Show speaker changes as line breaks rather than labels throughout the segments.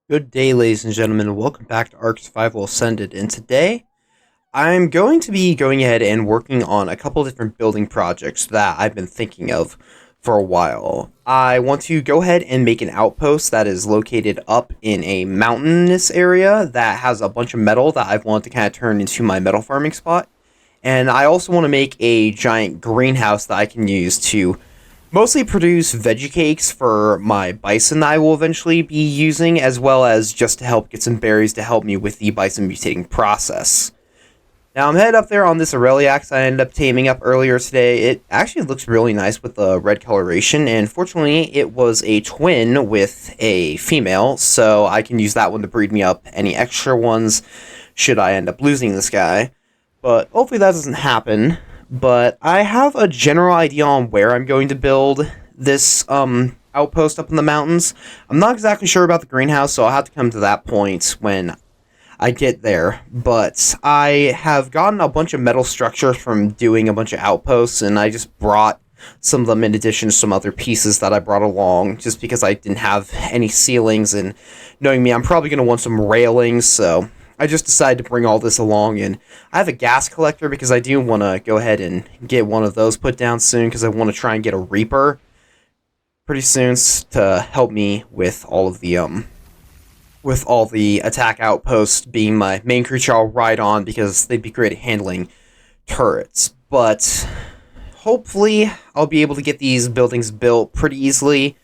Good day, ladies and gentlemen, and welcome back to ARK Survival Ascended. And today, I'm going to be going ahead and working on a couple different building projects that I've been thinking of for a while. I want to go ahead and make an outpost that is located up in a mountainous area that has a bunch of metal that I've wanted to kind of turn into my metal farming spot. And I also want to make a giant greenhouse that I can use to mostly produce veggie cakes for my bison that I will eventually be using, as well as just to help get some berries to help me with the bison mutating process. Now I'm headed up there on this Aureliax I ended up taming up earlier today. It actually looks really nice with the red coloration, and fortunately it was a twin with a female, so I can use that one to breed me up any extra ones should I end up losing this guy. But hopefully that doesn't happen. But I have a general idea on where I'm going to build this outpost up in the mountains. I'm not exactly sure about the greenhouse, so I'll have to come to that point when I get there. But I have gotten a bunch of metal structures from doing a bunch of outposts, and I just brought some of them in addition to some other pieces that I brought along, just because I didn't have any ceilings, and knowing me, I'm probably going to want some railings, so I just decided to bring all this along. And I have a gas collector because I do want to go ahead and get one of those put down soon, because I want to try and get a Reaper pretty soon to help me with all the attack outposts being my main creature I'll ride on, because they'd be great at handling turrets. But hopefully I'll be able to get these buildings built pretty easily,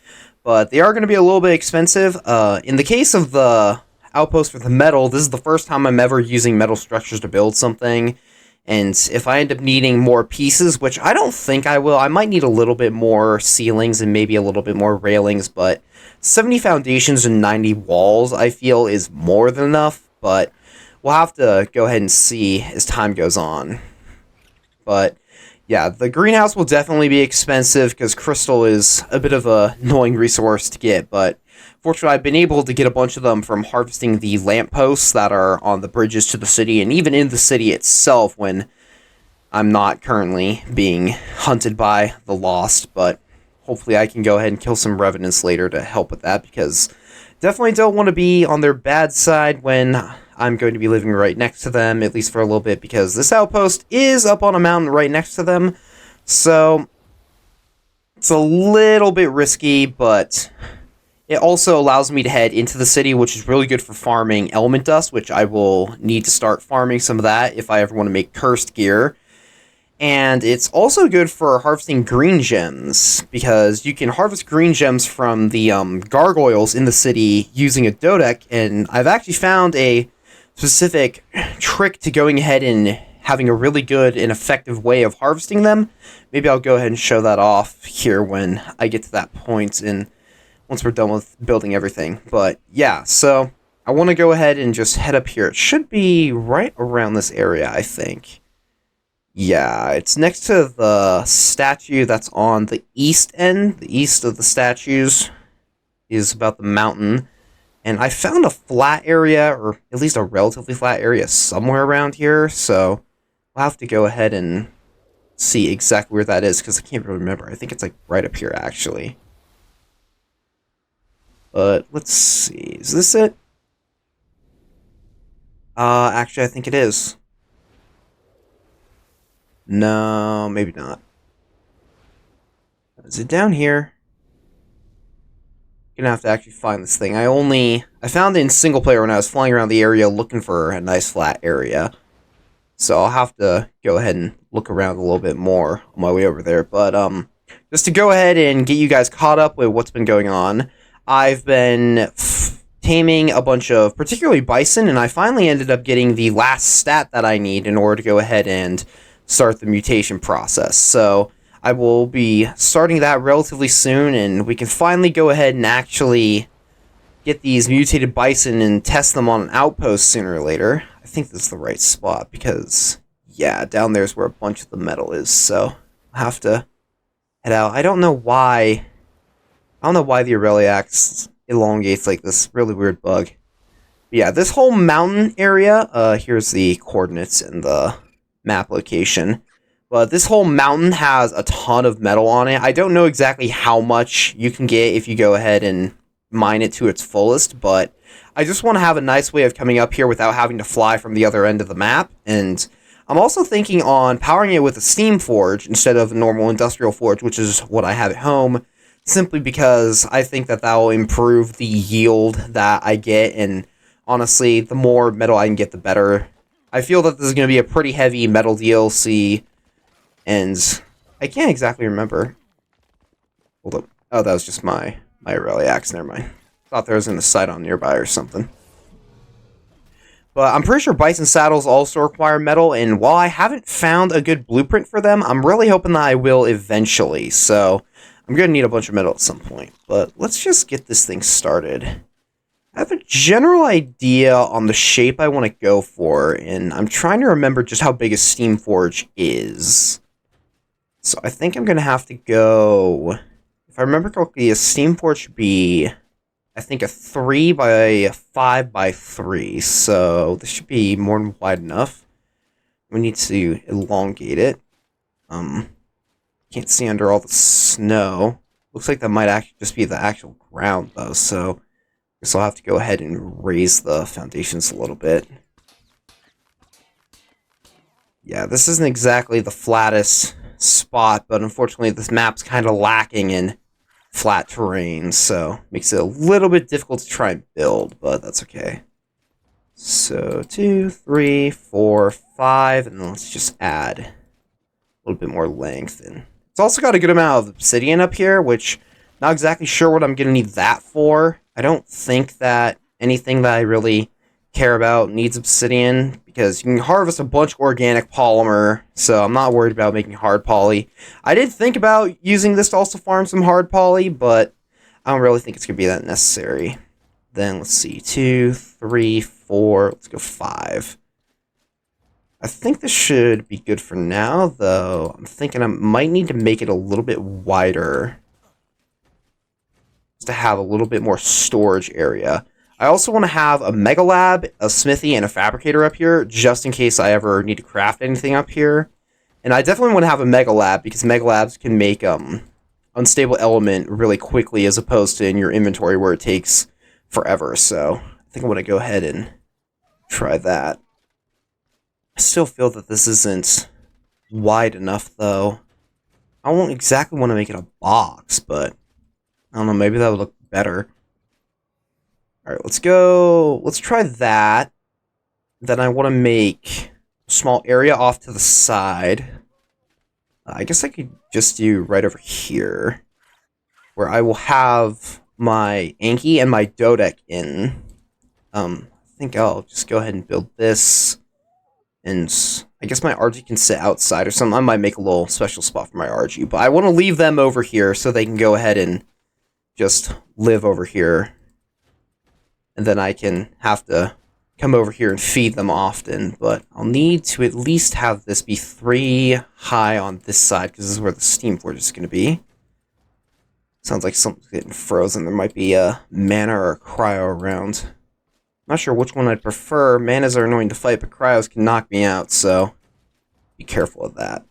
but they are going to be a little bit expensive. In the case of the outpost with the metal, this is the first time I'm ever using metal structures to build something, and if I end up needing more pieces, which I don't think I will, I might need a little bit more ceilings and maybe a little bit more railings, but 70 foundations and 90 walls I feel is more than enough, but we'll have to go ahead and see as time goes on. But yeah, the greenhouse will definitely be expensive because crystal is a bit of a annoying resource to get, but fortunately I've been able to get a bunch of them from harvesting the lampposts that are on the bridges to the city, and even in the city itself when I'm not currently being hunted by the Lost. But hopefully I can go ahead and kill some revenants later to help with that, because definitely don't want to be on their bad side when I'm going to be living right next to them, at least for a little bit, because this outpost is up on a mountain right next to them, so it's a little bit risky, but it also allows me to head into the city, which is really good for farming element dust, which I will need to start farming some of that if I ever want to make cursed gear. And it's also good for harvesting green gems, because you can harvest green gems from the gargoyles in the city using a dodec, and I've actually found a specific trick to going ahead and having a really good and effective way of harvesting them. Maybe I'll go ahead and show that off here when I get to that point, and once we're done with building everything. But yeah, so I want to go ahead and just head up here. It should be right around this area, I think. Yeah, it's next to the statue that's on the east end. The east of the statues is about the mountain. And I found a flat area, or at least a relatively flat area, somewhere around here. So we'll have to go ahead and see exactly where that is, because I can't really remember. I think it's like right up here, actually. But let's see. Is this it? Actually, I think it is. No, maybe not. Is it down here? Gonna have to actually find this thing. I found it in single player when I was flying around the area looking for a nice flat area. So I'll have to go ahead and look around a little bit more on my way over there. But just to go ahead and get you guys caught up with what's been going on, I've been taming a bunch of particularly bison, and I finally ended up getting the last stat that I need in order to go ahead and start the mutation process. So I will be starting that relatively soon, and we can finally go ahead and actually get these mutated bison and test them on an outpost sooner or later. I think this is the right spot, because yeah, down there's where a bunch of the metal is, so I'll have to head out. I don't know why the Aureliax elongates like this really weird bug. But yeah, this whole mountain area, here's the coordinates and the map location. But this whole mountain has a ton of metal on it. I don't know exactly how much you can get if you go ahead and mine it to its fullest, but I just want to have a nice way of coming up here without having to fly from the other end of the map, and I'm also thinking on powering it with a steam forge instead of a normal industrial forge, which is what I have at home, simply because I think that will improve the yield that I get, and honestly, the more metal I can get, the better. I feel that this is going to be a pretty heavy metal DLC, and I can't exactly remember. Hold up. Oh, that was just my Rally axe, never mind. Thought there was in the sight on nearby or something. But I'm pretty sure bison saddles also require metal, and while I haven't found a good blueprint for them, I'm really hoping that I will eventually, so I'm going to need a bunch of metal at some point. But let's just get this thing started. I have a general idea on the shape I want to go for, and I'm trying to remember just how big a steam forge is. So I think I'm going to have to go... If I remember correctly, a steam forge should be... I think a 3 by a 5 by 3, so this should be more than wide enough. We need to elongate it. Can't see under all the snow. Looks like that might actually just be the actual ground, though, so I guess I'll have to go ahead and raise the foundations a little bit. Yeah, this isn't exactly the flattest spot, but unfortunately this map's kind of lacking in flat terrain, so makes it a little bit difficult to try and build, but that's okay. So 2, 3, 4, 5, and then let's just add a little bit more length. And it's also got a good amount of obsidian up here, which not exactly sure what I'm gonna need that for. I don't think that anything that I really care about needs obsidian, because you can harvest a bunch of organic polymer, so I'm not worried about making hard poly. I did think about using this to also farm some hard poly, but I don't really think it's going to be that necessary. Then let's see, 2, 3, 4, let's go 5. I think this should be good for now, though I'm thinking I might need to make it a little bit wider just to have a little bit more storage area. I also want to have a mega lab, a smithy, and a fabricator up here, just in case I ever need to craft anything up here. And I definitely want to have a mega lab, because mega labs can make unstable element really quickly, as opposed to in your inventory where it takes forever. So I think I want to go ahead and try that. I still feel that this isn't wide enough, though. I don't exactly want to make it a box, but I don't know, maybe that would look better. Alright, let's go. Let's try that. Then I want to make a small area off to the side. I guess I could just do right over here, where I will have my Anki and my Dodec in. I think I'll just go ahead and build this. And I guess my RG can sit outside or something. I might make a little special spot for my RG, but I want to leave them over here so they can go ahead and just live over here. And then I can have to come over here and feed them often, but I'll need to at least have this be 3 high on this side, because this is where the steam forge is going to be. Sounds like something's getting frozen. There might be a mana or a cryo around. Not sure which one I'd prefer. Manas are annoying to fight, but cryos can knock me out, so be careful of that.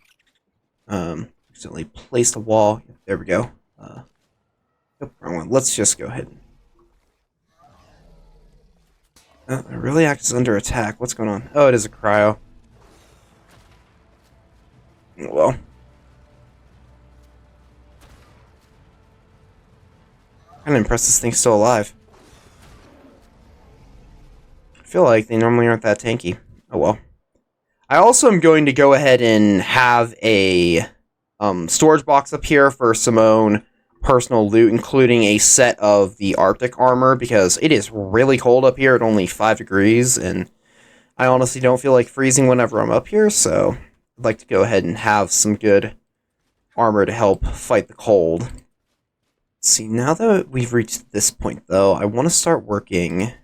Accidentally placed a wall. There we go. Nope, wrong one. Let's just go ahead and... it really acts under attack. What's going on? Oh, it is a cryo. Well. Kind of impressed this thing's still alive. I feel like they normally aren't that tanky. Oh well. I also am going to go ahead and have a storage box up here for some own personal loot, including a set of the Arctic armor, because it is really cold up here at only 5 degrees, and I honestly don't feel like freezing whenever I'm up here, so I'd like to go ahead and have some good armor to help fight the cold. Let's see, now that we've reached this point, though, I want to start working.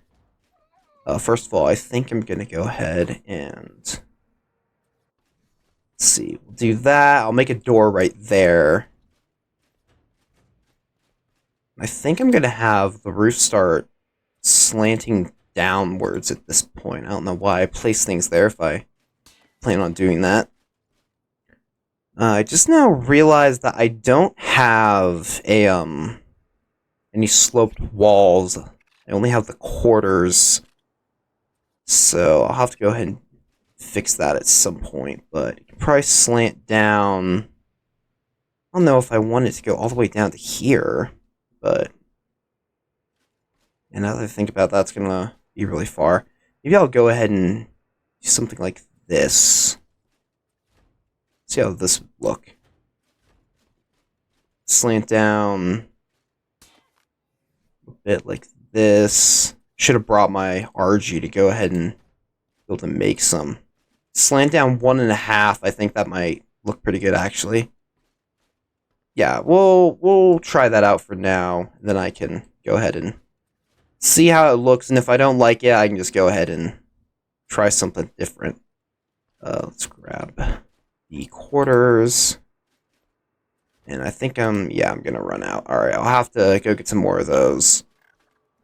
First of all, I think I'm going to go ahead and... let's see, we'll do that. I'll make a door right there. I think I'm going to have the roof start slanting downwards at this point. I don't know why I place things there if I plan on doing that. I just now realized that I don't have an any sloped walls. I only have the quarters. So I'll have to go ahead and fix that at some point. But it can probably slant down. I don't know if I want it to go all the way down to here. But and now that I think about that, it's going to be really far. Maybe I'll go ahead and do something like this. See how this would look. Slant down a bit like this. Should have brought my RG to go ahead and be able to make some. Slant down 1.5. I think that might look pretty good, actually. Yeah, we'll try that out for now. And then I can go ahead and see how it looks. And if I don't like it, I can just go ahead and try something different. Let's grab the quarters. And I think I'm gonna run out. Alright, I'll have to go get some more of those.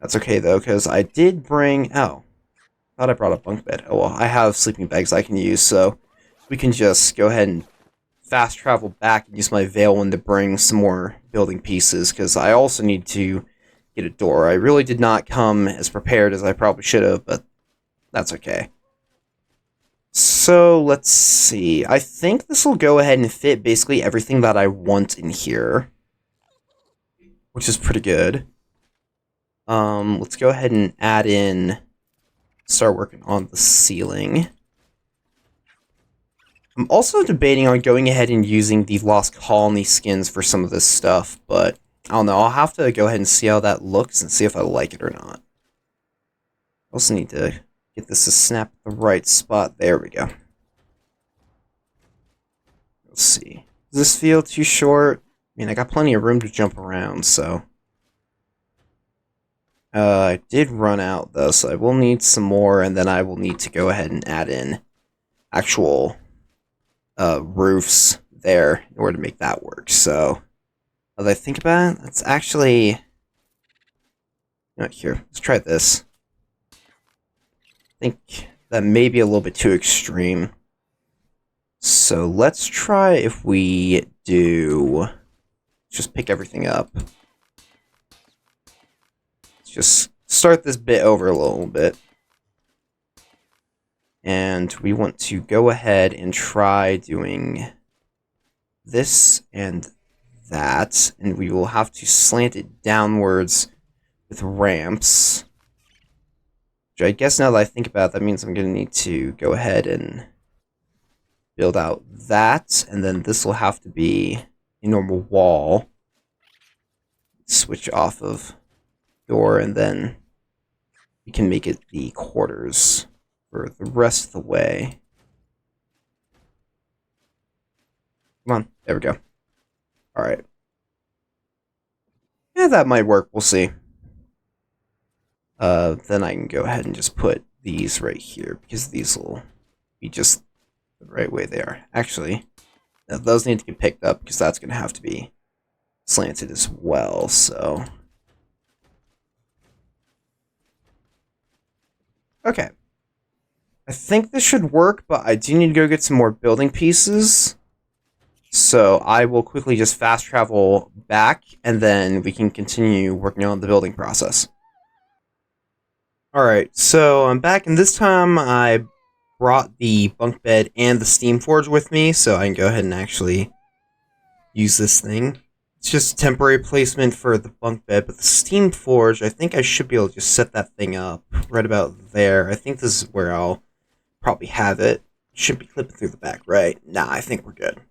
That's okay, though, because I did bring... Oh. Thought I brought a bunk bed. Oh, well, I have sleeping bags I can use, so we can just go ahead and fast travel back and use my Veilwind to bring some more building pieces, because I also need to get a door. I really did not come as prepared as I probably should have, but that's okay. So, let's see. I think this will go ahead and fit basically everything that I want in here, which is pretty good. Let's go ahead and add in, start working on the ceiling. I'm also debating on going ahead and using the Lost Colony skins for some of this stuff, but I don't know. I'll have to go ahead and see how that looks and see if I like it or not. I also need to get this to snap at the right spot. There we go. Let's see. Does this feel too short? I mean, I got plenty of room to jump around, so... I did run out, though, so I will need some more, and then I will need to go ahead and add in actual roofs there in order to make that work. So, as I think about it, that's actually... Not here. Let's try this. I think that may be a little bit too extreme. So, let's try if we do... Just pick everything up. Just start this bit over a little bit. And we want to go ahead and try doing this and that. And we will have to slant it downwards with ramps. Which I guess now that I think about it, that means I'm going to need to go ahead and build out that. And then this will have to be a normal wall. Switch off of door, and then we can make it the quarters for the rest of the way. Come on, there we go. Alright. Yeah, that might work, we'll see. Then I can go ahead and just put these right here, because these will be just the right way they are. Actually, those need to get picked up, because that's going to have to be slanted as well, so... Okay. I think this should work, but I do need to go get some more building pieces. So I will quickly just fast travel back, and then we can continue working on the building process. Alright, so I'm back, and this time I brought the bunk bed and the steam forge with me, so I can go ahead and actually use this thing. It's just a temporary placement for the bunk bed, but the steam forge, I think I should be able to just set that thing up right about there. I think this is where I'll probably have it. Shouldn't be clipping through the back, right? Nah, I think we're good.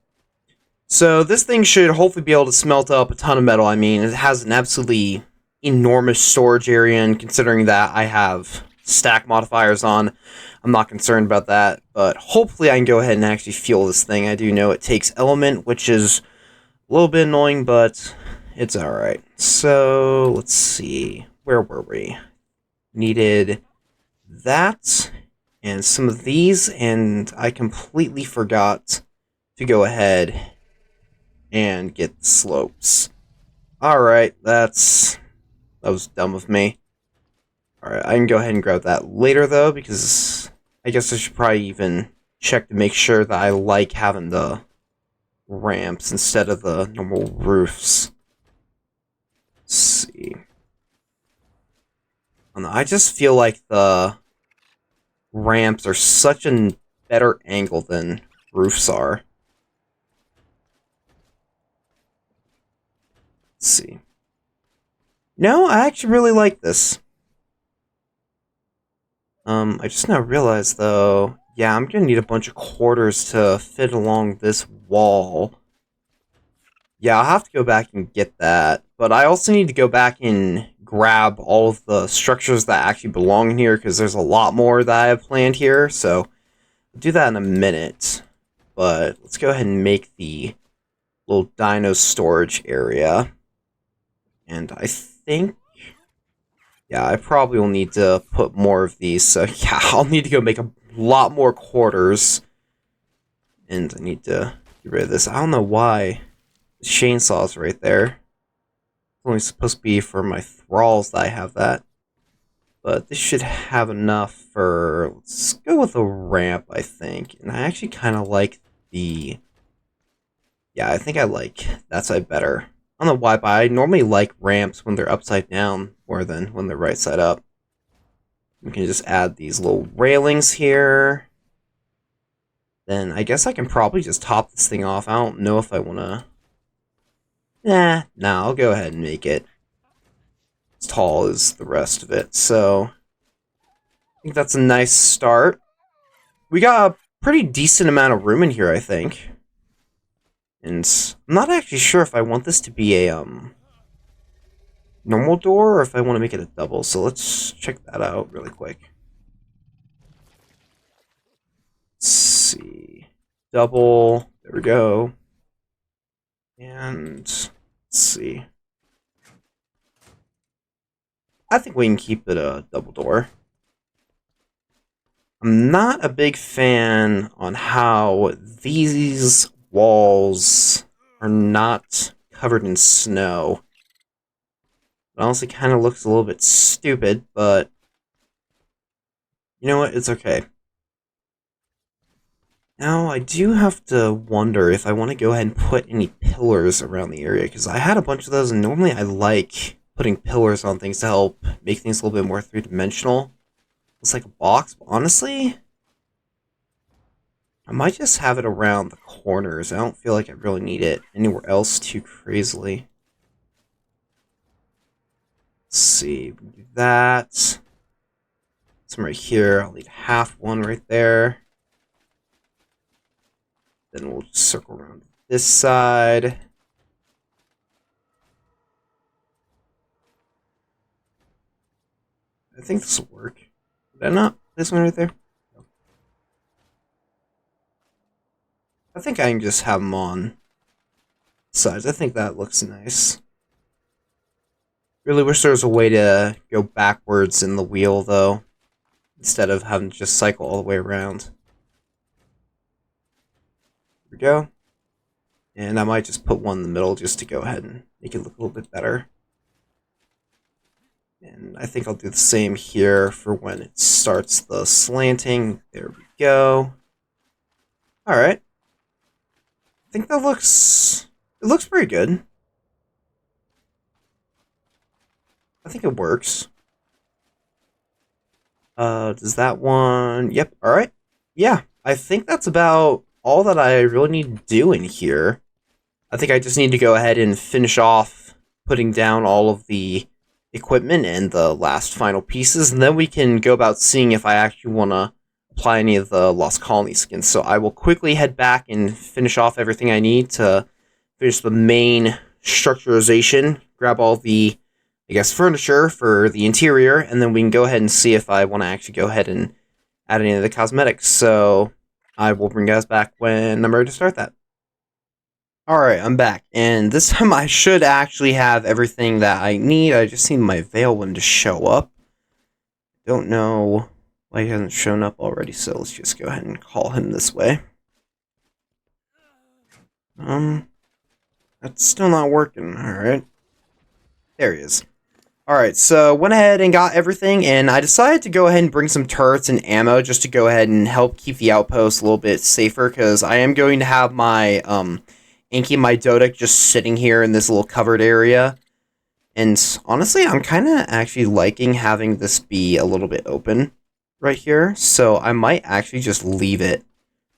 So this thing should hopefully be able to smelt up a ton of metal. I mean, it has an absolutely enormous storage area, and considering that I have stack modifiers on, I'm not concerned about that. But hopefully I can go ahead and actually fuel this thing. I do know it takes element, which is a little bit annoying, but it's alright. So, let's see. Where were we? Needed that and some of these, and I completely forgot to go ahead and get the slopes. Alright, that was dumb of me. Alright, I can go ahead and grab that later, though, because I guess I should probably even check to make sure that I like having the ramps instead of the normal roofs. Let's see. I don't know, I just feel like the ramps are such a better angle than roofs are. Let's see. No, I actually really like this. I just now realized, though, yeah, I'm gonna need a bunch of quarters to fit along this wall. Yeah, I'll have to go back and get that, but I also need to go back and grab all of the structures that actually belong in here, because there's a lot more that I have planned here, so I'll do that in a minute. But let's go ahead and make the little dino storage area. And I think, yeah, I probably will need to put more of these, so yeah, I'll need to go make a lot more quarters. And I need to get rid of this. I don't know why the chainsaw's right there. It's only supposed to be for my thralls that I have that. But this should have enough for... Let's go with a ramp, I think. And I actually kind of like the... Yeah, I think I like that side better. I don't know why, but I normally like ramps when they're upside down more than when they're right side up. We can just add these little railings here. Then I guess I can probably just top this thing off. I don't know if I want to... Nah, I'll go ahead and make it as tall as the rest of it. So, I think that's a nice start. We got a pretty decent amount of room in here, I think. And I'm not actually sure if I want this to be a normal door or if I want to make it a double. So let's check that out really quick. Let's see. Double. There we go. And let's see. I think we can keep it a double door. I'm not a big fan on how these walls are not covered in snow. It honestly kind of looks a little bit stupid, but you know what? It's okay. Now, I do have to wonder if I want to go ahead and put any pillars around the area, because I had a bunch of those, and normally I like putting pillars on things to help make things a little bit more three-dimensional. It's like a box, but honestly, I might just have it around the corners. I don't feel like I really need it anywhere else too crazily. Let's see, we can do that. Some right here, I'll need half one right there. Then we'll just circle around this side. I think this will work. Did I not? This one right there? No. I think I can just have them on sides. I think that looks nice. Really wish there was a way to go backwards in the wheel, though, instead of having to just cycle all the way around. Here we go. And I might just put one in the middle just to go ahead and make it look a little bit better. And I think I'll do the same here for when it starts the slanting. There we go. Alright. I think that looks... It looks pretty good. I think it works. Does that one... Yep, alright. Yeah, I think that's about all that I really need to do in here. I think I just need to go ahead and finish off putting down all of the equipment and the last final pieces, and then we can go about seeing if I actually want to apply any of the Lost Colony skins. So I will quickly head back and finish off everything I need to finish the main structurization, grab all the, I guess, furniture for the interior, and then we can go ahead and see if I want to actually go ahead and add any of the cosmetics. So I will bring you guys back when I'm ready to start that. Alright, I'm back, and this time I should actually have everything that I need. I just need my Veil one to show up. Don't know why he hasn't shown up already, so let's just go ahead and call him this way. That's still not working, alright. There he is. Alright, so went ahead and got everything, and I decided to go ahead and bring some turrets and ammo just to go ahead and help keep the outpost a little bit safer, because I am going to have my, Inky and my Dodic just sitting here in this little covered area. And honestly, I'm kind of actually liking having this be a little bit open right here. So I might actually just leave it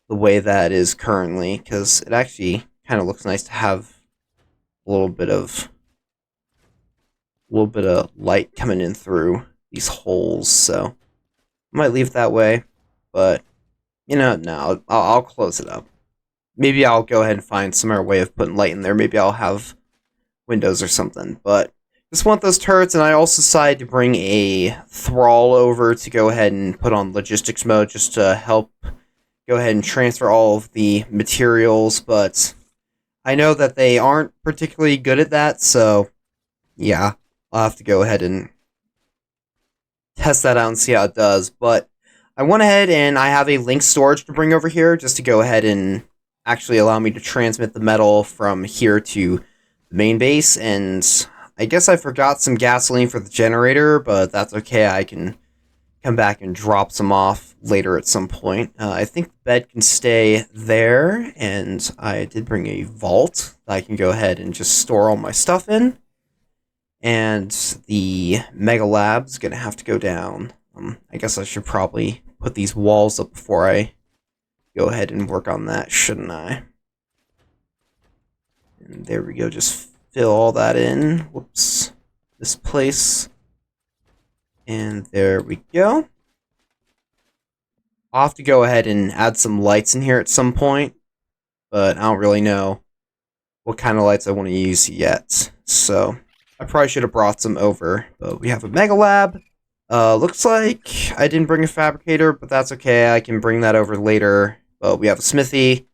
the way that it is currently, because it actually kind of looks nice to have a little bit of light coming in through these holes. So I might leave it that way, but no, I'll close it up. Maybe I'll go ahead and find some other way of putting light in there. Maybe I'll have windows or something, but just want those turrets. And I also decided to bring a thrall over to go ahead and put on logistics mode just to help go ahead and transfer all of the materials, but I know that they aren't particularly good at that, so yeah, I'll have to go ahead and test that out and see how it does. But I went ahead and I have a link storage to bring over here just to go ahead and actually allow me to transmit the metal from here to the main base. And I guess I forgot some gasoline for the generator, but that's okay. I can come back and drop some off later at some point. I think the bed can stay there, and I did bring a vault that I can go ahead and just store all my stuff in. And the Mega Lab's gonna have to go down. I guess I should probably put these walls up before I go ahead and work on that, shouldn't I? And there we go, just fill all that in. Whoops. This place. And there we go. I'll have to go ahead and add some lights in here at some point, but I don't really know what kind of lights I want to use yet. So I probably should have brought some over, but we have a Mega Lab. Looks like I didn't bring a fabricator, but that's okay. I can bring that over later. But we have a smithy.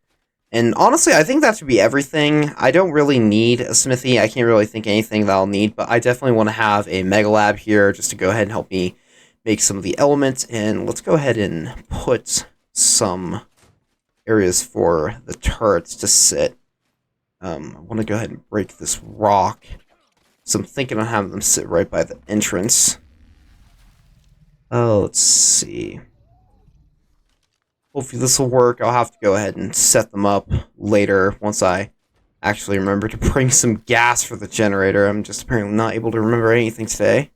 And honestly, I think that should be everything. I don't really need a smithy. I can't really think anything that I'll need, but I definitely want to have a Mega Lab here just to go ahead and help me make some of the elements. And let's go ahead and put some areas for the turrets to sit. I want to go ahead and break this rock. So I'm thinking of having them sit right by the entrance. Oh, let's see. Hopefully this will work. I'll have to go ahead and set them up later once I actually remember to bring some gas for the generator. I'm just apparently not able to remember anything today.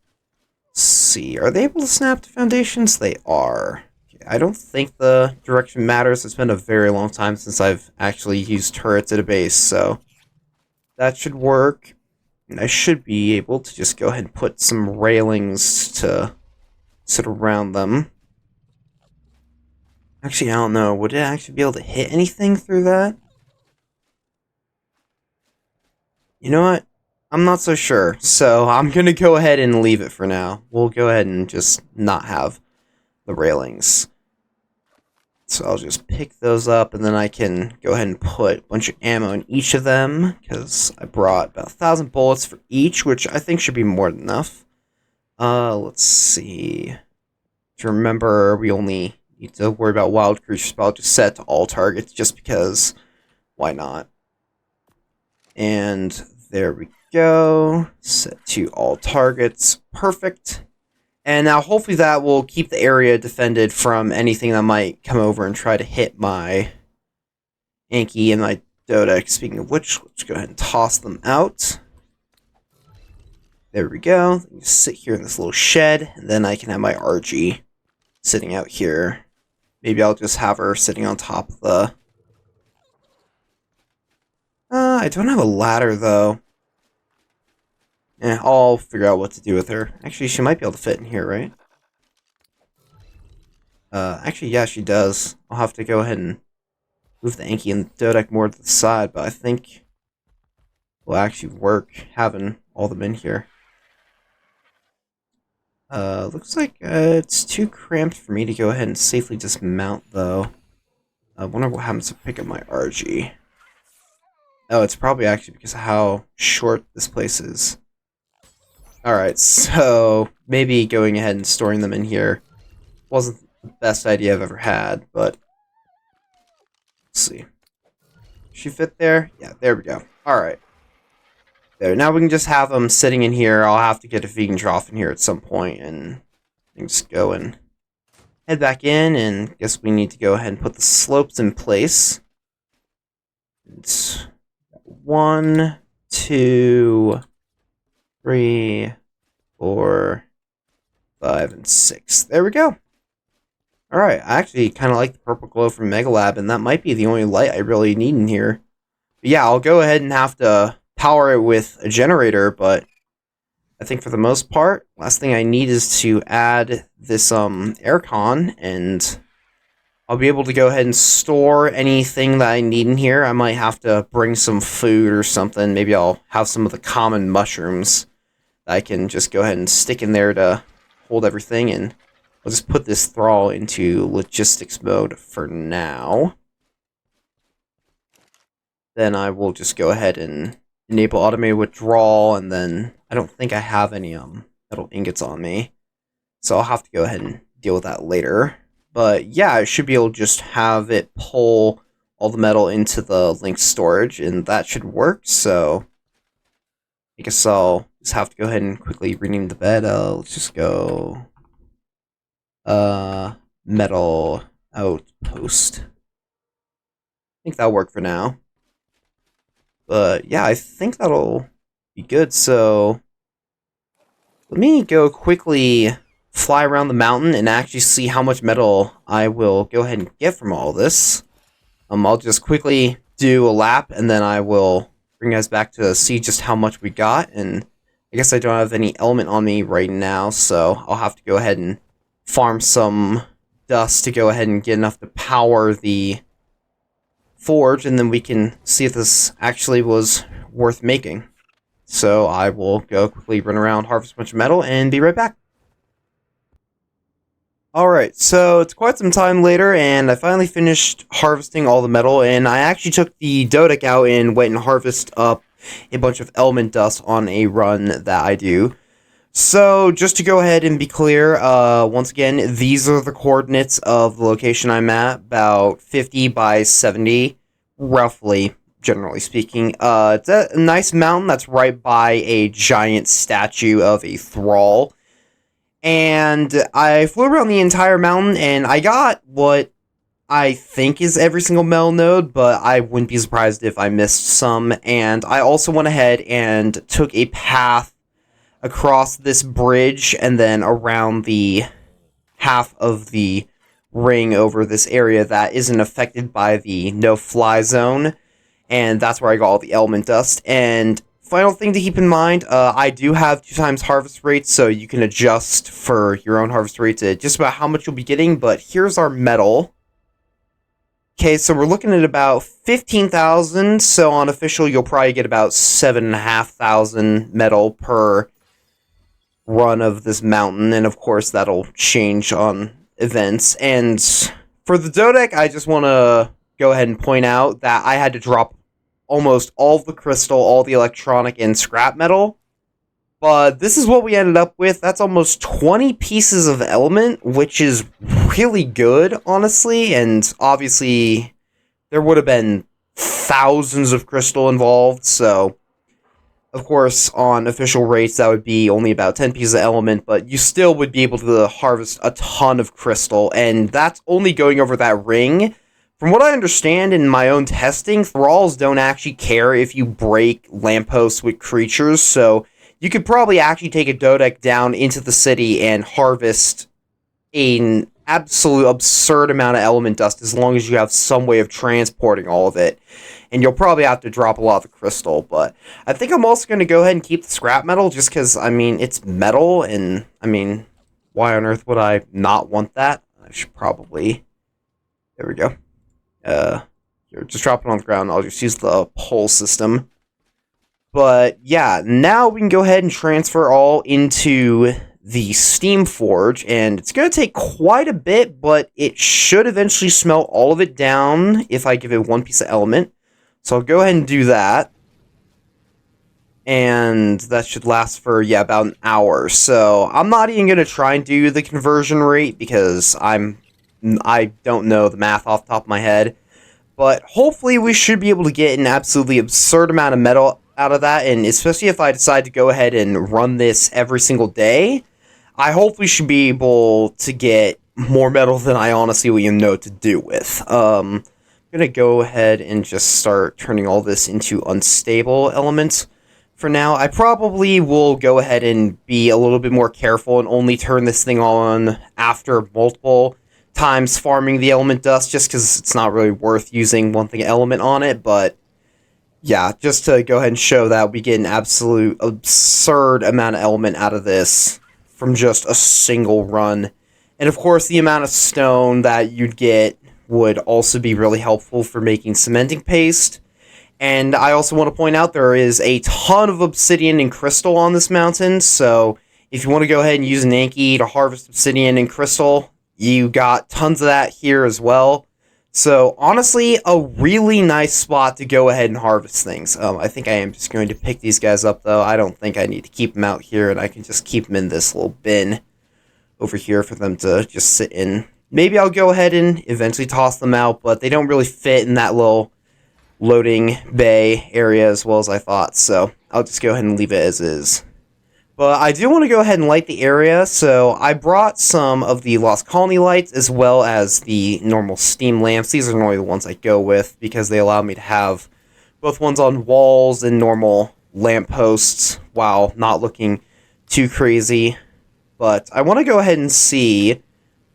Let's see. Are they able to snap to foundations? They are. Okay, I don't think the direction matters. It's been a very long time since I've actually used turrets at a base, so that should work. And I should be able to just go ahead and put some railings to sit around them. Actually, I don't know. Would it actually be able to hit anything through that? You know what? I'm not so sure. So I'm going to go ahead and leave it for now. We'll go ahead and just not have the railings. So I'll just pick those up, and then I can go ahead and put a bunch of ammo in each of them, because I brought about 1,000 bullets for each, which I think should be more than enough. Let's see. To remember, we only need to worry about wild creatures, but I'll just set to all targets, just because, why not? And there we go. Set to all targets. Perfect. And now hopefully that will keep the area defended from anything that might come over and try to hit my Anki and my Dodec. Speaking of which, let's go ahead and toss them out. There we go. Just sit here in this little shed, and then I can have my RG sitting out here. Maybe I'll just have her sitting on top of the... I don't have a ladder, though. I'll figure out what to do with her. Actually, she might be able to fit in here, right? Actually, yeah, she does. I'll have to go ahead and move the Anki and the Dodec more to the side, but I think it will actually work having all of them in here. Looks like it's too cramped for me to go ahead and safely dismount, though. I wonder what happens if I pick up my RG. Oh, it's probably actually because of how short this place is. Alright, so maybe going ahead and storing them in here wasn't the best idea I've ever had, but let's see. She fit there? Yeah, there we go. Alright. There, now we can just have them sitting in here. I'll have to get a vegan trough in here at some point, and just go and head back in, and guess we need to go ahead and put the slopes in place. It's 1, 2, 3, 4, 5, and 6. There we go. Alright, I actually kind of like the purple glow from Megalab, and that might be the only light I really need in here. But yeah, I'll go ahead and have to power it with a generator, but I think for the most part, last thing I need is to add this aircon, and I'll be able to go ahead and store anything that I need in here. I might have to bring some food or something. Maybe I'll have some of the common mushrooms that I can just go ahead and stick in there to hold everything, and I'll just put this thrall into logistics mode for now. Then I will just go ahead and enable automated withdrawal, and then I don't think I have any metal ingots on me, so I'll have to go ahead and deal with that later. But yeah, I should be able to just have it pull all the metal into the linked storage, and that should work. So I guess I'll just have to go ahead and quickly rename the bed. Let's just go metal outpost. I think that'll work for now. But yeah, I think that'll be good. So let me go quickly fly around the mountain and actually see how much metal I will go ahead and get from all this. I'll just quickly do a lap, and then I will bring you guys back to see just how much we got. And I guess I don't have any element on me right now, so I'll have to go ahead and farm some dust to go ahead and get enough to power the forge, and then we can see if this actually was worth making. So I will go quickly run around, harvest a bunch of metal, and be right back. Alright, so it's quite some time later, and I finally finished harvesting all the metal, and I actually took the Dodec out and went and harvested up a bunch of element dust on a run that I do. So, just to go ahead and be clear, once again, these are the coordinates of the location I'm at, about 50 by 70, roughly, generally speaking. It's a nice mountain that's right by a giant statue of a thrall. And I flew around the entire mountain, and I got what I think is every single metal node, but I wouldn't be surprised if I missed some. And I also went ahead and took a path across this bridge, and then around the half of the ring over this area that isn't affected by the no-fly zone. And that's where I got all the element dust. And final thing to keep in mind, I do have 2x harvest rates, so you can adjust for your own harvest rates at just about how much you'll be getting, but here's our metal. Okay, so we're looking at about 15,000, so on official you'll probably get about 7,500 metal per run of this mountain, and of course that'll change on events. And for the Dodec, I just want to go ahead and point out that I had to drop almost all of the crystal, all the electronic, and scrap metal. But this is what we ended up with. That's almost 20 pieces of element, which is really good, honestly. And obviously, there would have been thousands of crystal involved. So, of course, on official rates, that would be only about 10 pieces of element. But you still would be able to harvest a ton of crystal. And that's only going over that ring. From what I understand in my own testing, thralls don't actually care if you break lampposts with creatures, so you could probably actually take a Dodec down into the city and harvest an absolute absurd amount of element dust as long as you have some way of transporting all of it. And you'll probably have to drop a lot of the crystal, but I think I'm also going to go ahead and keep the scrap metal just because, I mean, it's metal, and, I mean, why on earth would I not want that? I should probably... There we go. Here, just drop it on the ground. I'll just use the pole system. But yeah, now we can go ahead and transfer all into the steam forge, and it's going to take quite a bit, but it should eventually smelt all of it down if I give it one piece of element. So I'll go ahead and do that. And that should last for, yeah, about an hour. So I'm not even going to try and do the conversion rate because I don't know the math off the top of my head, but hopefully we should be able to get an absolutely absurd amount of metal out of that, and especially if I decide to go ahead and run this every single day, I hopefully should be able to get more metal than I honestly will even know what to do with. I'm going to go ahead and just start turning all this into unstable elements, for now. I probably will go ahead and be a little bit more careful and only turn this thing on after multiple times farming the element dust, just because it's not really worth using one thing element on it. But yeah, just to go ahead and show that we get an absolute absurd amount of element out of this from just a single run. And of course, the amount of stone that you'd get would also be really helpful for making cementing paste. And I also want to point out there is a ton of obsidian and crystal on this mountain, so if you want to go ahead and use an Anki to harvest obsidian and crystal, you got tons of that here as well. So honestly, a really nice spot to go ahead and harvest things. I think I am just going to pick these guys up though. I don't think I need to keep them out here, and I can just keep them in this little bin over here for them to just sit in. Maybe I'll go ahead and eventually toss them out, but they don't really fit in that little loading bay area as well as I thought, so I'll just go ahead and leave it as is. But I do want to go ahead and light the area, so I brought some of the Lost Colony lights as well as the normal steam lamps. These are normally the ones I go with because they allow me to have both ones on walls and normal lampposts while not looking too crazy. But I want to go ahead and see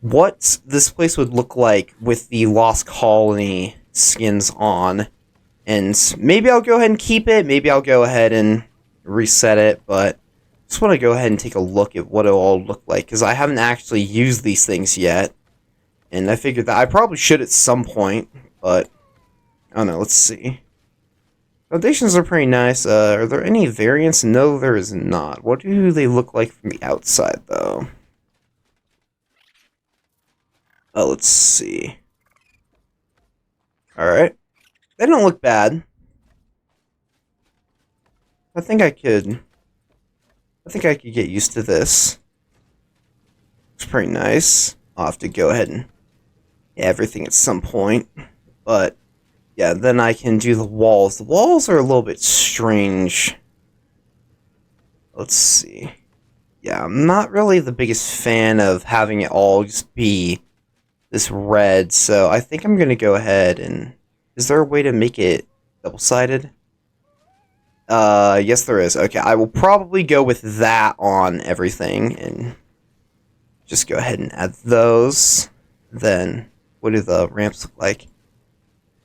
what this place would look like with the Lost Colony skins on. And maybe I'll go ahead and keep it, maybe I'll go ahead and reset it, but I just want to go ahead and take a look at what it'll all look like, because I haven't actually used these things yet, and I figured that I probably should at some point, but I don't know, let's see. Foundations are pretty nice. Are there any variants? No, there is not. What do they look like from the outside, though? Let's see. Alright. They don't look bad. I think I could get used to this. It's pretty nice. I'll have to go ahead and everything at some point. But yeah, then I can do the walls. The walls are a little bit strange. Let's see. Yeah, I'm not really the biggest fan of having it all just be this red, so I think I'm gonna go ahead and... Is there a way to make it double-sided? Yes there is. Okay, I will probably go with that on everything, and just go ahead and add those. Then, what do the ramps look like?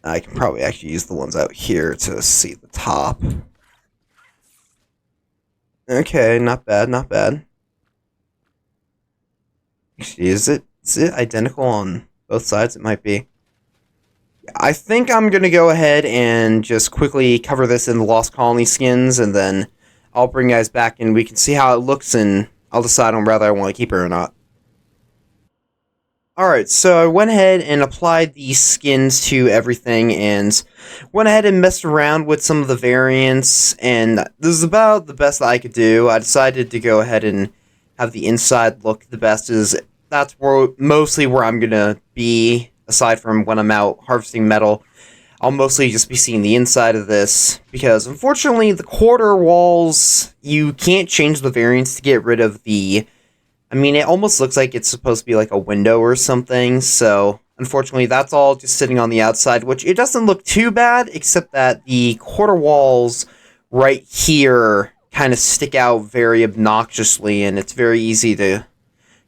I can probably actually use the ones out here to see the top. Okay, not bad, not bad. Actually, is it identical on both sides? It might be. I think I'm going to go ahead and just quickly cover this in the Lost Colony skins, and then I'll bring you guys back and we can see how it looks, and I'll decide on whether I want to keep it or not. Alright, so I went ahead and applied the skins to everything, and went ahead and messed around with some of the variants, and this is about the best that I could do. I decided to go ahead and have the inside look the best, as that's mostly where I'm going to be. Aside from when I'm out harvesting metal, I'll mostly just be seeing the inside of this, because unfortunately the quarter walls, you can't change the variants to get rid of the... I mean, it almost looks like it's supposed to be like a window or something, so unfortunately that's all just sitting on the outside, which it doesn't look too bad, except that the quarter walls right here kind of stick out very obnoxiously, and it's very easy to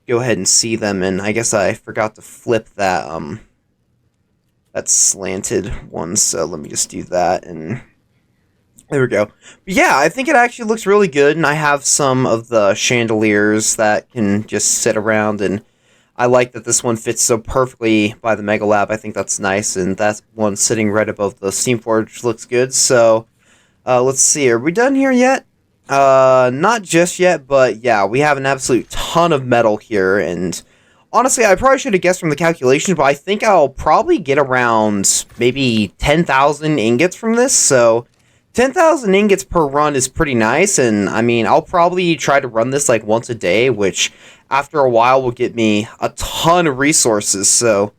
go ahead and see them, and I guess I forgot to flip that, that slanted one, so let me just do that, and there we go. But yeah, I think it actually looks really good, and I have some of the chandeliers that can just sit around, and I like that this one fits so perfectly by the Mega Lab. I think that's nice, and that one sitting right above the Steamforge looks good, so let's see, are we done here yet? Not just yet, but yeah, we have an absolute ton of metal here, and honestly, I probably should have guessed from the calculations, but I think I'll probably get around maybe 10,000 ingots from this, so 10,000 ingots per run is pretty nice, and I mean, I'll probably try to run this like once a day, which after a while will get me a ton of resources, so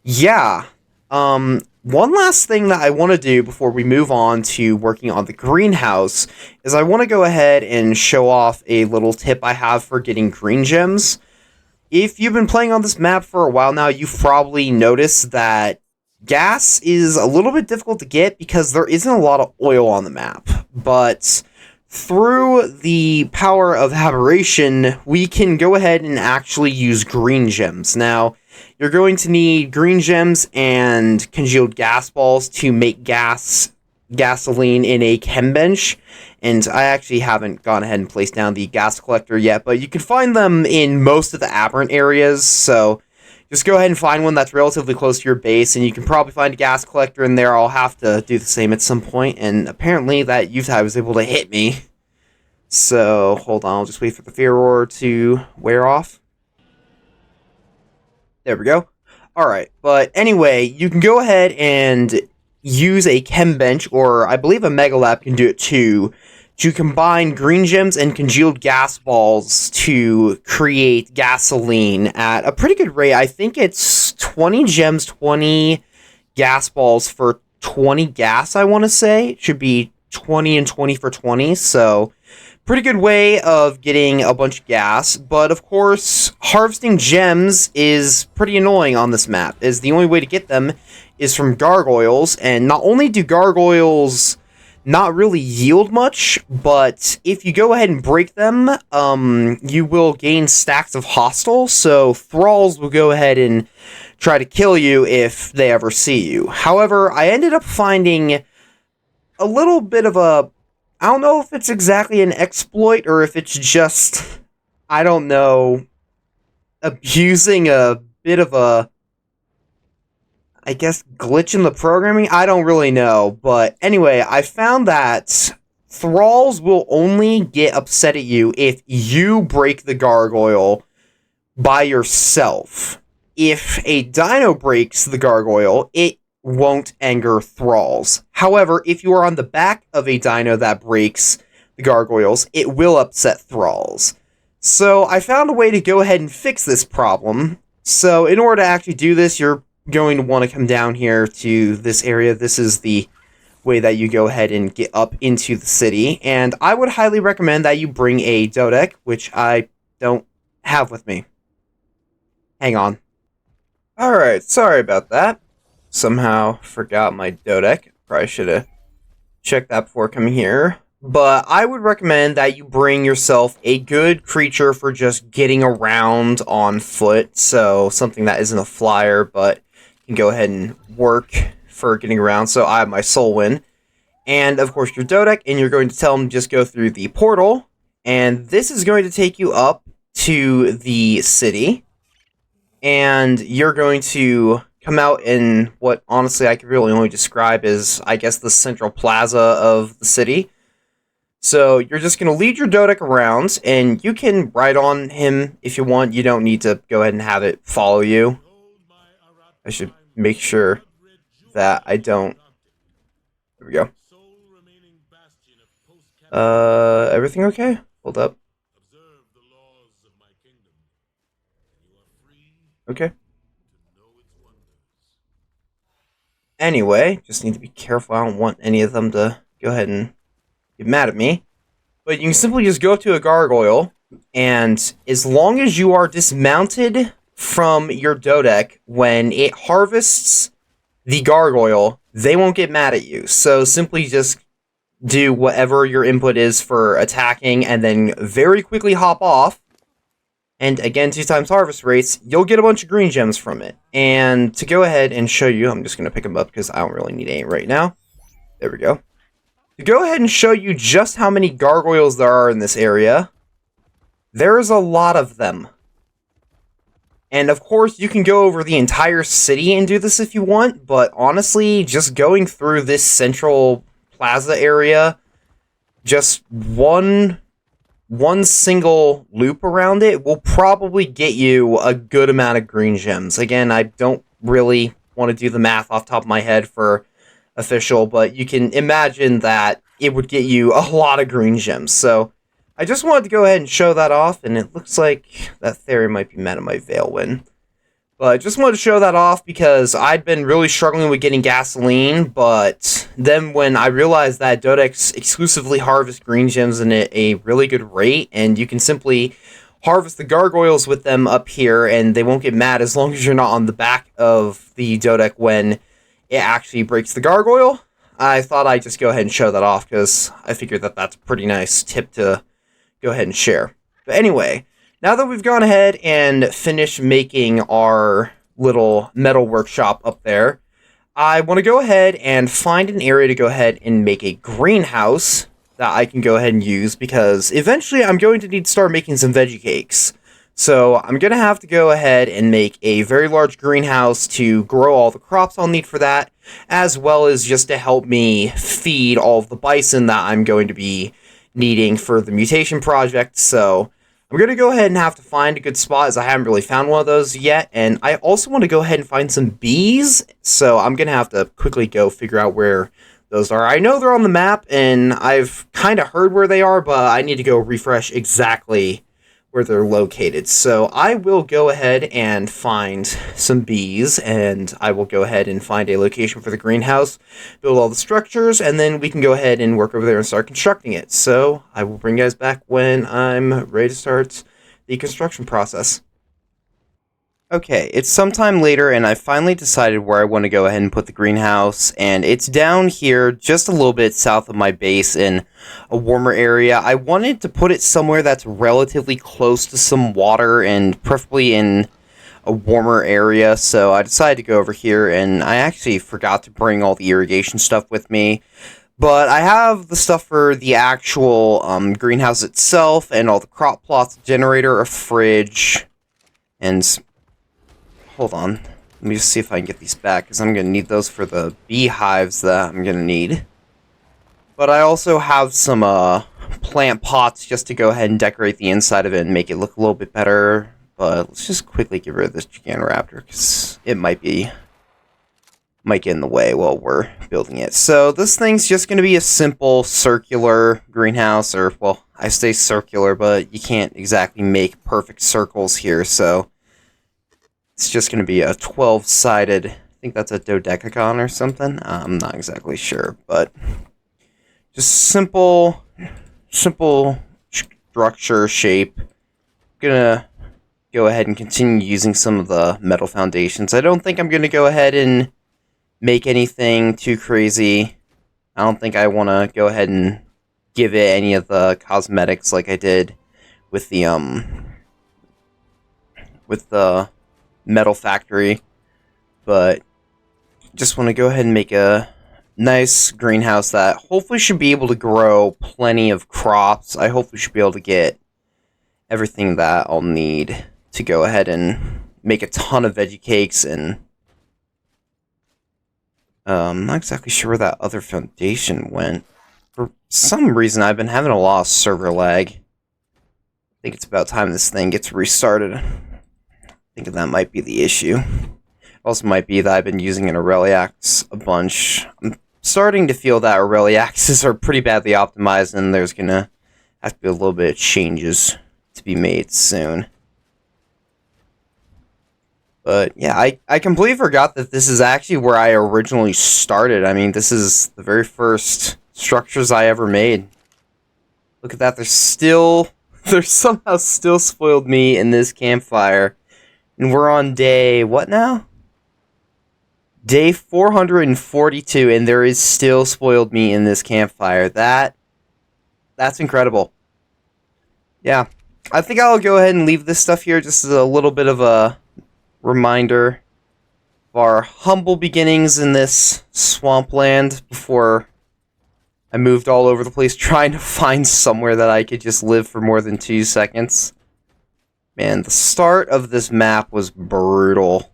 yeah. One last thing that I want to do before we move on to working on the greenhouse is I want to go ahead and show off a little tip I have for getting green gems. If you've been playing on this map for a while now, you've probably noticed that gas is a little bit difficult to get because there isn't a lot of oil on the map. But through the power of aberration, we can go ahead and actually use green gems. Now, you're going to need green gems and congealed gas balls to make gasoline in a chem bench. And I actually haven't gone ahead and placed down the gas collector yet, but you can find them in most of the aberrant areas, so just go ahead and find one that's relatively close to your base, and you can probably find a gas collector in there. I'll have to do the same at some point, and apparently that Utah was able to hit me. So, hold on, I'll just wait for the fear roar to wear off. There we go. Alright, but anyway, you can go ahead and use a chem bench, or I believe a mega lab can do it too, to combine green gems and congealed gas balls to create gasoline at a pretty good rate. I think it's 20 gems, 20 gas balls for 20 gas, I want to say. It should be 20 and 20 for 20, so pretty good way of getting a bunch of gas. But of course, harvesting gems is pretty annoying on this map, as the only way to get them is from gargoyles, and not only do gargoyles not really yield much, but if you go ahead and break them, you will gain stacks of hostile, so thralls will go ahead and try to kill you if they ever see you. However, I ended up finding a little bit of a, I don't know if it's exactly an exploit or if it's just, I don't know, abusing a bit of a, I guess, glitch in the programming? I don't really know. But anyway, I found that thralls will only get upset at you if you break the gargoyle by yourself. If a dino breaks the gargoyle, it won't anger thralls. However, if you are on the back of a dino that breaks the gargoyles, it will upset thralls. So I found a way to go ahead and fix this problem. So in order to actually do this, you're going to want to come down here to this area. This is the way that you go ahead and get up into the city, and I would highly recommend that you bring a dodec, which I don't have with me. Hang on. Alright, sorry about that. Somehow forgot my dodec. Probably should have checked that before coming here. But I would recommend that you bring yourself a good creature for just getting around on foot. So something that isn't a flyer, but can go ahead and work for getting around. So I have my Soulwind, and of course your Dodec, and you're going to tell them just go through the portal, and this is going to take you up to the city, and you're going to come out in what honestly I could really only describe as, I guess, the central plaza of the city. So you're just going to lead your Dodec around, and you can ride on him if you want. You don't need to go ahead and have it follow you. I should make sure that I don't. There we go. Everything okay? Hold up. Okay. Anyway, just need to be careful. I don't want any of them to go ahead and get mad at me. But you can simply just go up to a gargoyle, and as long as you are dismounted from your Dodec, when it harvests the gargoyle, they won't get mad at you. So simply just do whatever your input is for attacking, and then very quickly hop off. And again, 2 times harvest rates, you'll get a bunch of green gems from it. And to go ahead and show you, I'm just going to pick them up because I don't really need any right now. There we go. To go ahead and show you just how many gargoyles there are in this area, there's a lot of them. And of course, you can go over the entire city and do this if you want, but honestly, just going through this central plaza area, just one single loop around it will probably get you a good amount of green gems. Again, I don't really want to do the math off the top of my head for official, but you can imagine that it would get you a lot of green gems. So I just wanted to go ahead and show that off, and it looks like that theory might be met on my Veilwind. But I just wanted to show that off because I'd been really struggling with getting gasoline, but then when I realized that Dodecs exclusively harvest green gems in a really good rate, and you can simply harvest the gargoyles with them up here, and they won't get mad as long as you're not on the back of the Dodec when it actually breaks the gargoyle, I thought I'd just go ahead and show that off because I figured that that's a pretty nice tip to go ahead and share. But anyway, now that we've gone ahead and finished making our little metal workshop up there, I want to go ahead and find an area to go ahead and make a greenhouse that I can go ahead and use, because eventually I'm going to need to start making some veggie cakes. So I'm going to have to go ahead and make a very large greenhouse to grow all the crops I'll need for that, as well as just to help me feed all of the bison that I'm going to be needing for the mutation project. So I'm going to go ahead and have to find a good spot, as I haven't really found one of those yet. And I also want to go ahead and find some bees, so I'm going to have to quickly go figure out where those are. I know they're on the map, and I've kind of heard where they are, but I need to go refresh exactly where they're located. So I will go ahead and find some bees, and I will go ahead and find a location for the greenhouse, build all the structures, and then we can go ahead and work over there and start constructing it. So I will bring you guys back when I'm ready to start the construction process. Okay, it's sometime later, and I finally decided where I want to go ahead and put the greenhouse, and it's down here just a little bit south of my base in a warmer area. I wanted to put it somewhere that's relatively close to some water, and preferably in a warmer area, so I decided to go over here, and I actually forgot to bring all the irrigation stuff with me. But I have the stuff for the actual greenhouse itself, and all the crop plots, generator, a fridge, and hold on. Let me just see if I can get these back, because I'm going to need those for the beehives that I'm going to need. But I also have some plant pots just to go ahead and decorate the inside of it and make it look a little bit better. But let's just quickly get rid of this Gigantoraptor, because it might get in the way while we're building it. So this thing's just going to be a simple circular greenhouse, or, well, I say circular, but you can't exactly make perfect circles here, so it's just going to be a 12-sided, I think that's a dodecagon or something. I'm not exactly sure, but just simple structure, shape. I'm going to go ahead and continue using some of the metal foundations. I don't think I'm going to go ahead and make anything too crazy. I don't think I want to go ahead and give it any of the cosmetics like I did with the metal factory, but just want to go ahead and make a nice greenhouse that hopefully should be able to grow plenty of crops. I hopefully should be able to get everything that I'll need to go ahead and make a ton of veggie cakes. And I'm not exactly sure where that other foundation went. For some reason I've been having a lot of server lag. I think it's about time this thing gets restarted. I think that might be the issue. Also might be that I've been using an Aureliax a bunch. I'm starting to feel that Aureliaxes are pretty badly optimized, and there's gonna have to be a little bit of changes to be made soon. But yeah, I completely forgot that this is actually where I originally started. I mean, this is the very first structures I ever made. Look at that, there's somehow still spoiled me in this campfire. And we're on day, what now? Day 442, and there is still spoiled meat in this campfire. That's incredible. Yeah, I think I'll go ahead and leave this stuff here just as a little bit of a reminder of our humble beginnings in this swampland before I moved all over the place trying to find somewhere that I could just live for more than 2 seconds. Man, the start of this map was brutal.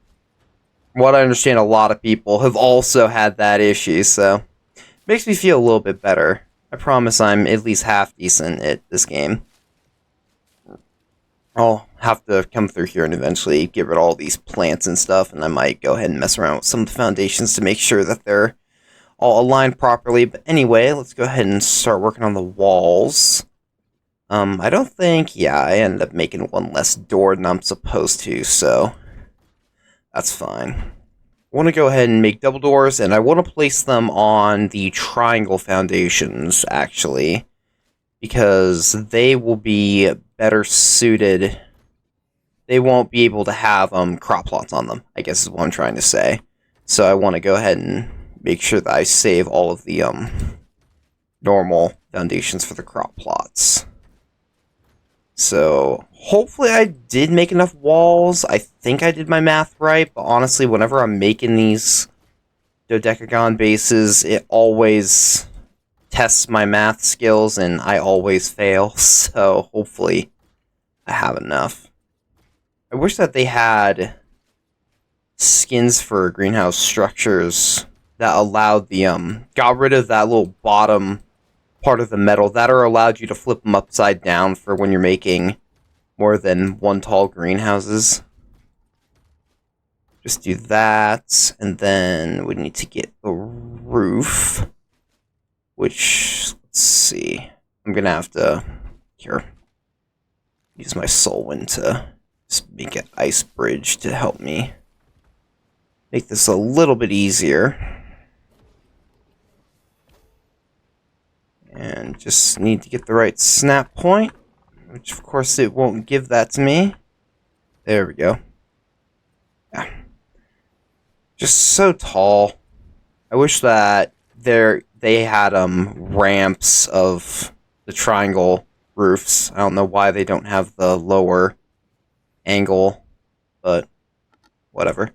From what I understand, a lot of people have also had that issue, so it makes me feel a little bit better. I promise I'm at least half decent at this game. I'll have to come through here and eventually get rid of all these plants and stuff, and I might go ahead and mess around with some of the foundations to make sure that they're all aligned properly. But anyway, let's go ahead and start working on the walls. I don't think, yeah, I ended up making one less door than I'm supposed to, so that's fine. I want to go ahead and make double doors, and I want to place them on the triangle foundations, actually, because they will be better suited. They won't be able to have crop plots on them, I guess is what I'm trying to say. So I want to go ahead and make sure that I save all of the normal foundations for the crop plots. So hopefully I did make enough walls. I think I did my math right, but honestly, whenever I'm making these dodecagon bases, it always tests my math skills and I always fail. So hopefully I have enough. I wish that they had skins for greenhouse structures that allowed the got rid of that little bottom part of the metal that are allowed you to flip them upside down for when you're making more than one tall greenhouses. Just do that, and then we need to get the roof, which, let's see, I'm gonna have to here use my soul wind to just make an ice bridge to help me make this a little bit easier. And just need to get the right snap point, which of course it won't give that to me. There we go. Yeah. Just so tall. I wish that they had ramps of the triangle roofs. I don't know why they don't have the lower angle, but whatever.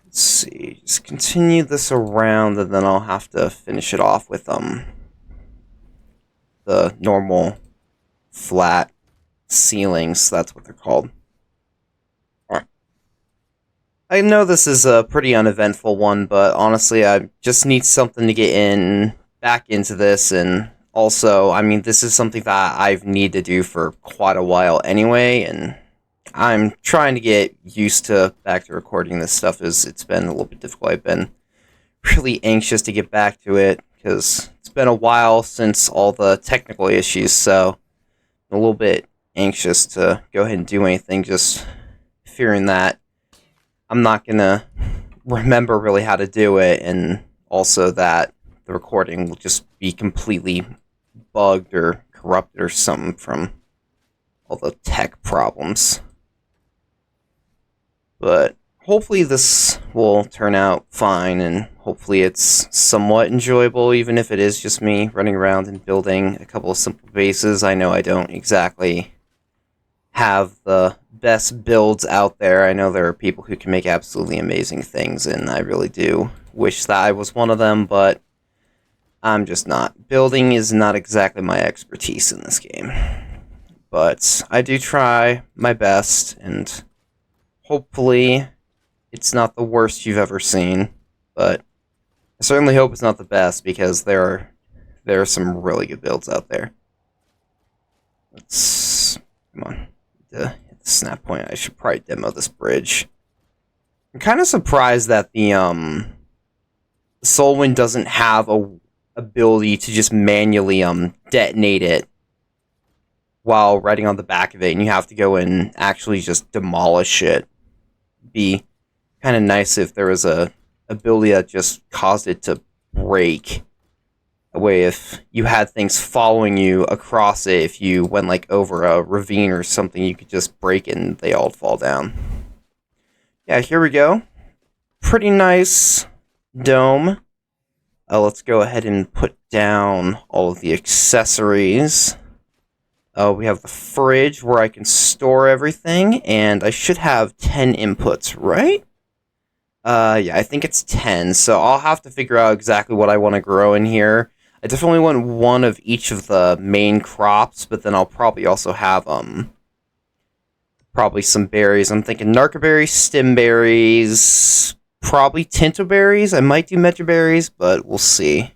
Let's see, just continue this around, and then I'll have to finish it off with the normal flat ceilings. That's what they're called. Alright. I know this is a pretty uneventful one, but honestly, I just need something to get back into this, and also, I mean, this is something that I've needed to do for quite a while anyway, and I'm trying to get used to back to recording this stuff, as it's been a little bit difficult. I've been really anxious to get back to it, because it's been a while since all the technical issues, so I'm a little bit anxious to go ahead and do anything, just fearing that I'm not going to remember really how to do it, and also that the recording will just be completely bugged or corrupted or something from all the tech problems. But hopefully this will turn out fine, and hopefully it's somewhat enjoyable, even if it is just me running around and building a couple of simple bases. I know I don't exactly have the best builds out there. I know there are people who can make absolutely amazing things, and I really do wish that I was one of them, but I'm just not. Building is not exactly my expertise in this game. But I do try my best, and hopefully it's not the worst you've ever seen, but I certainly hope it's not the best, because there are some really good builds out there. Come on, to hit the snap point. I should probably demo this bridge. I'm kind of surprised that the Soulwind doesn't have a ability to just manually detonate it while riding on the back of it, and you have to go and actually just demolish it. Be kind of nice if there was a ability that just caused it to break. That way, if you had things following you across it, if you went like over a ravine or something, you could just break it and they all fall down. Yeah, here we go. Pretty nice dome. Let's go ahead and put down all of the accessories. We have the fridge where I can store everything, and I should have 10 inputs, right? Yeah, I think it's 10, so I'll have to figure out exactly what I want to grow in here. I definitely want one of each of the main crops, but then I'll probably also have, probably some berries. I'm thinking narcoberries, stemberries, probably tintoberries. I might do metroberries, but we'll see.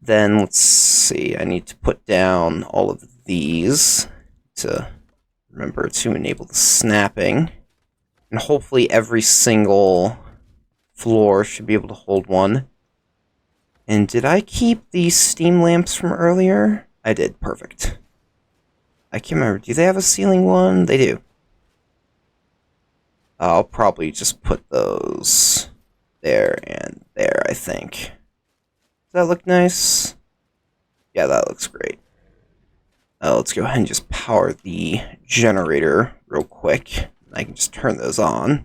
Then, let's see, I need to put down all of these to remember to enable the snapping. And hopefully every single floor should be able to hold one. And did I keep these steam lamps from earlier? I did, perfect. I can't remember, do they have a ceiling one? They do. I'll probably just put those there and there, I think. Does that look nice? Yeah, that looks great. Let's go ahead and just power the generator real quick. I can just turn those on.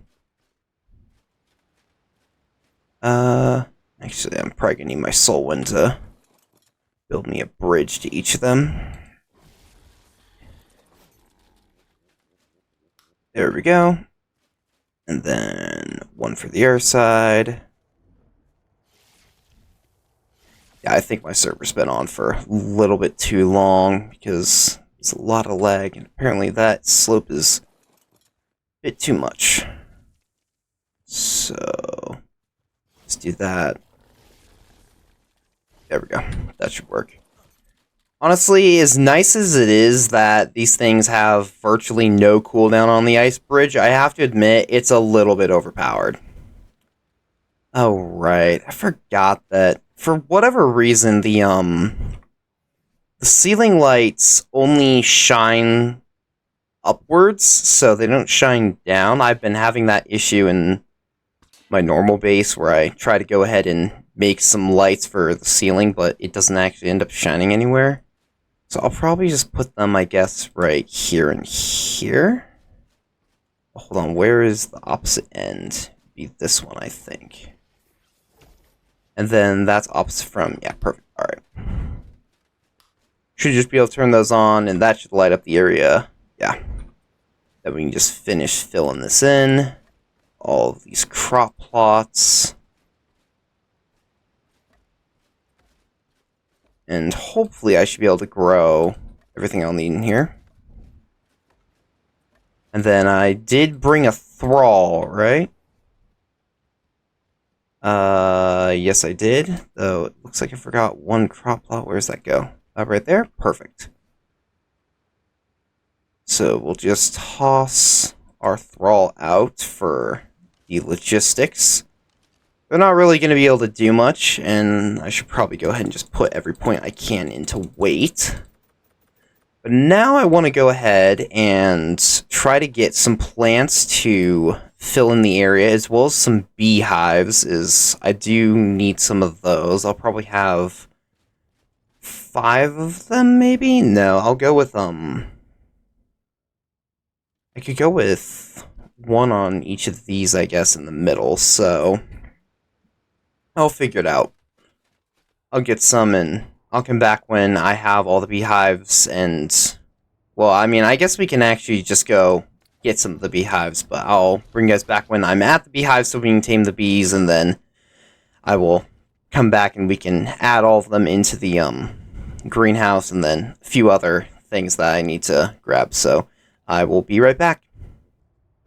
Actually, I'm probably gonna need my soul wind to build me a bridge to each of them. There we go. And then one for the other side. Yeah, I think my server's been on for a little bit too long because there's a lot of lag, and apparently that slope is a bit too much. So let's do that. There we go. That should work. Honestly, as nice as it is that these things have virtually no cooldown on the ice bridge, I have to admit it's a little bit overpowered. Oh, right. I forgot that for whatever reason the ceiling lights only shine upwards, so they don't shine down. I've been having that issue in my normal base where I try to go ahead and make some lights for the ceiling, but it doesn't actually end up shining anywhere. So I'll probably just put them, I guess, right here and here. Hold on, where is the opposite end? It'd be this one, I think. And then that's opposite from, yeah, perfect, alright. Should just be able to turn those on, and that should light up the area. Yeah. Then we can just finish filling this in. All of these crop plots. And hopefully I should be able to grow everything I'll need in here. And then I did bring a thrall, right? Yes I did. Though it looks like I forgot one crop plot. Where does that go? Right there? Perfect. So we'll just toss our thrall out for the logistics. They're not really going to be able to do much, and I should probably go ahead and just put every point I can into weight. But now I want to go ahead and try to get some plants to fill in the area, as well as some beehives, as I do need some of those. I'll probably have 5 of them, maybe? No, I'll go with, I could go with 1 on each of these, I guess, in the middle, so I'll figure it out. I'll get some, and I'll come back when I have all the beehives, and, well, I mean, I guess we can actually just go get some of the beehives, but I'll bring you guys back when I'm at the beehives so we can tame the bees, and then I will come back and we can add all of them into the, greenhouse, and then a few other things that I need to grab, so I will be right back.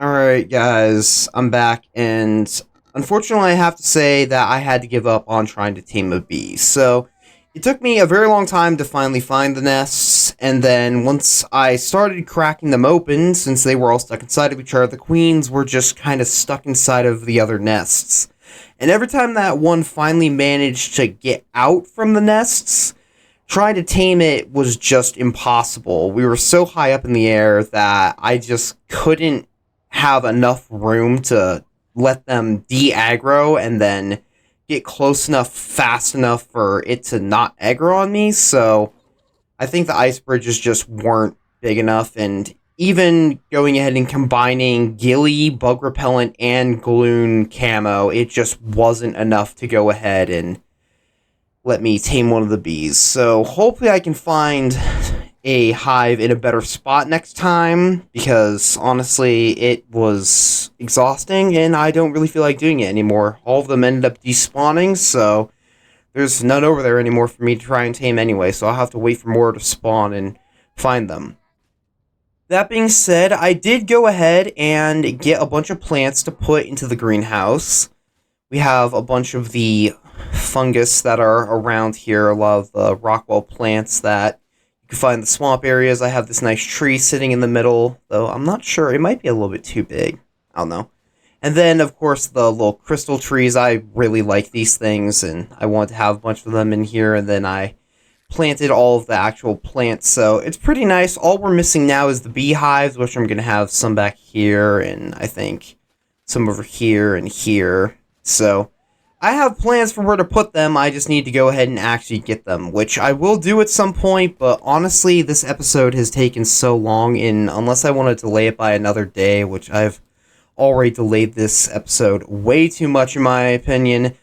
Alright, guys, I'm back, and unfortunately, I have to say that I had to give up on trying to tame a bee. So, it took me a very long time to finally find the nests, and then once I started cracking them open, since they were all stuck inside of each other, the queens were just kind of stuck inside of the other nests. And every time that one finally managed to get out from the nests, trying to tame it was just impossible. We were so high up in the air that I just couldn't have enough room to let them de-aggro and then get close enough fast enough for it to not aggro on me, so I think the ice bridges just weren't big enough, and even going ahead and combining ghillie, bug repellent, and gloon camo, it just wasn't enough to go ahead and let me tame one of the bees. So hopefully I can find a hive in a better spot next time, because honestly it was exhausting and I don't really feel like doing it anymore. All of them ended up despawning, so there's none over there anymore for me to try and tame anyway, so I'll have to wait for more to spawn and find them. That being said, I did go ahead and get a bunch of plants to put into the greenhouse. We have a bunch of the fungus that are around here, a lot of the Rockwell plants that you can find in the swamp areas. I have this nice tree sitting in the middle, though I'm not sure, it might be a little bit too big. I don't know. And then, of course, the little crystal trees. I really like these things, and I wanted to have a bunch of them in here, and then I planted all of the actual plants, so it's pretty nice. All we're missing now is the beehives, which I'm going to have some back here, and I think some over here and here. So I have plans for where to put them. I just need to go ahead and actually get them, which I will do at some point, but honestly, this episode has taken so long, and unless I want to delay it by another day, which I've already delayed this episode way too much in my opinion,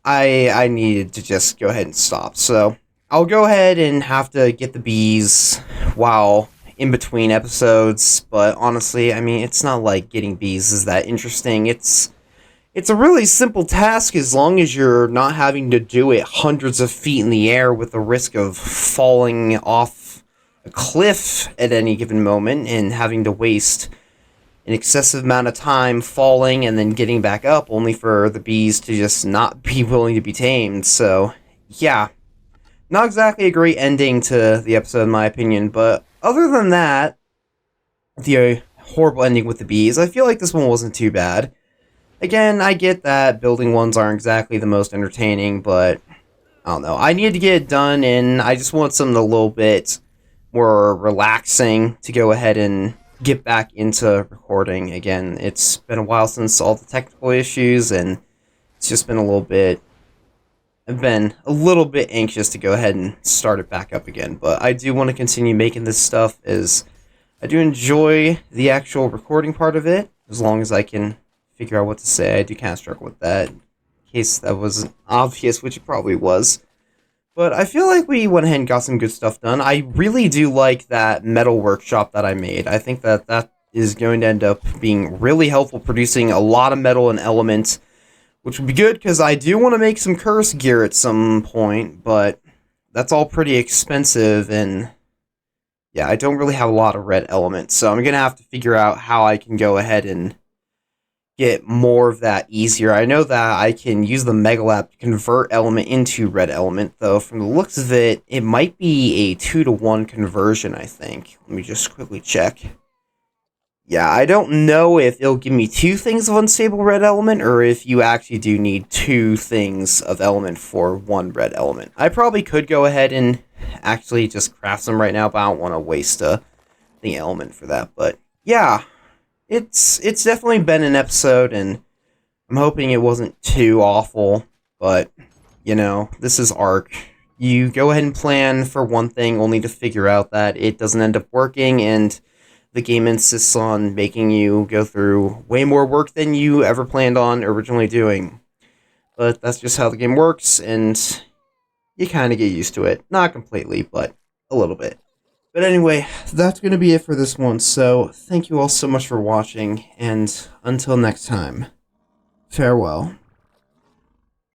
I needed to just go ahead and stop. So I'll go ahead and have to get the bees while in between episodes. But honestly, I mean, it's not like getting bees is that interesting. It's a really simple task as long as you're not having to do it hundreds of feet in the air with the risk of falling off a cliff at any given moment and having to waste an excessive amount of time falling and then getting back up only for the bees to just not be willing to be tamed. So, yeah, not exactly a great ending to the episode in my opinion, but other than that, the horrible ending with the bees, I feel like this one wasn't too bad. Again, I get that building ones aren't exactly the most entertaining, but I don't know. I need to get it done, and I just want something a little bit more relaxing to go ahead and get back into recording again. It's been a while since all the technical issues, and it's just been a little bit. I've been a little bit anxious to go ahead and start it back up again, but I do want to continue making this stuff as I do enjoy the actual recording part of it, as long as I can figure out what to say. I do kind of struggle with that, in case that wasn't obvious, which it probably was. But I feel like we went ahead and got some good stuff done. I really do like that metal workshop that I made. I think that that is going to end up being really helpful, producing a lot of metal and elements, which would be good because I do want to make some curse gear at some point, but that's all pretty expensive, and yeah, I don't really have a lot of red elements, so I'm going to have to figure out how I can go ahead and get more of that easier. I know that I can use the Mega Lab to convert element into red element, though from the looks of it, it might be a 2-to-1 conversion, I think. Let me just quickly check. Yeah, I don't know if it'll give me 2 things of unstable red element, or if you actually do need 2 things of element for 1 red element. I probably could go ahead and actually just craft them right now, but I don't want to waste the element for that. But yeah, it's definitely been an episode, and I'm hoping it wasn't too awful, but, you know, this is ARK. You go ahead and plan for one thing only to figure out that it doesn't end up working, and the game insists on making you go through way more work than you ever planned on originally doing. But that's just how the game works, and you kind of get used to it. Not completely, but a little bit. But anyway, that's going to be it for this one, so thank you all so much for watching, and until next time, farewell.